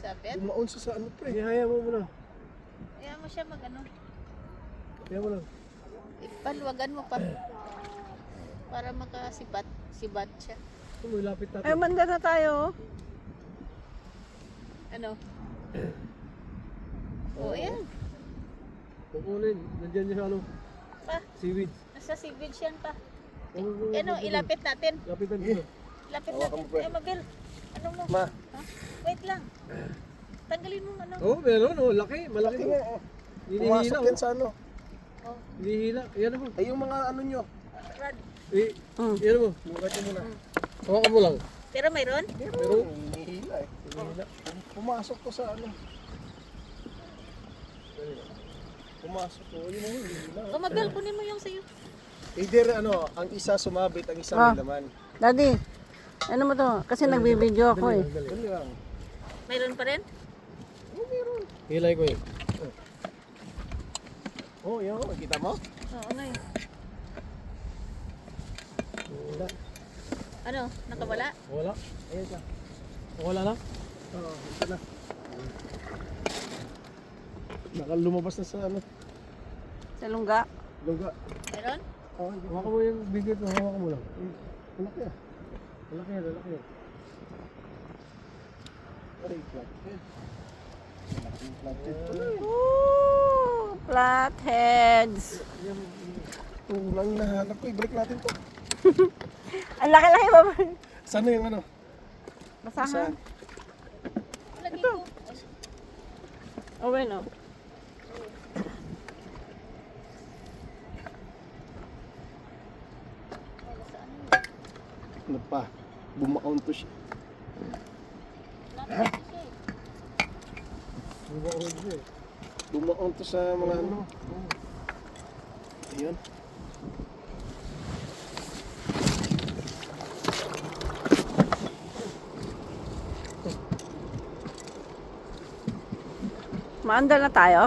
Sapit? Dumaon siya sa ano pre. Ihaya mo muna. Kaya mo siya mag-ano. Ihaya mo lang. Ipaluwagan mo pa. Para makasibat. Sibat siya. Ito mo, lapit natin. Ay, manda na tayo. Ano? Oh, ayan. Kukunin. Nandiyan yung ano. Pa. Seaweed. Nasa seaweed yan pa. Ano, Ano, ilapit natin. Lapitan dito. Ilapit Hawakan natin. mo, pre. Eh, Mabel. Ano mo? Ma. Ha? Wait lang. Tanggalin mo ano. Oh, meron. Oh, laki. Malaki. Laki nga oh. Hinihila. Pumasok yan sa ano. Oh, Hinihila. Ayan mo. Ay yung mga ano nyo. rod. Ayan mo. Lugat nyo muna. Hawakan mo lang. Pero mayroon? Pero hinihila eh. Pumasok ko sa ano. Pumasok ko. Yun yung hinihila. O, Mabel, kunin mo yung sa'yo. Either ano, ang isa sumabit, ang isa Ah. may laman. Daddy, ano mo to? Kasi nagbibideo ako eh. Dali lang. Mayroon pa rin? Hilay ko eh. Oh, yun. Kita mo? Oo, nga eh. Wala. Ano, nakawala? Wala. Ayan siya. Wala na. Oo, ito na. Nakalumabas na sa ano. Sa lungga. Luga. Mayroon? Oh, hindi. Hawakan mo yung bigat mo. Hawakan mo lang. Malaki ah. Malaki yan. Malaki yan. Ay, flathead. Malaking flathead pala eh. Ooh, flatheads. Yung lang nahanap ko. I-break natin to. Ang laki-laki ba? Saan na yung ano? Basahan. Saan? Lagi ko. Oh, bueno. Ano pa? Bumaon to siya. Bumaon to sa mga ano. Ayun. Maandal na tayo.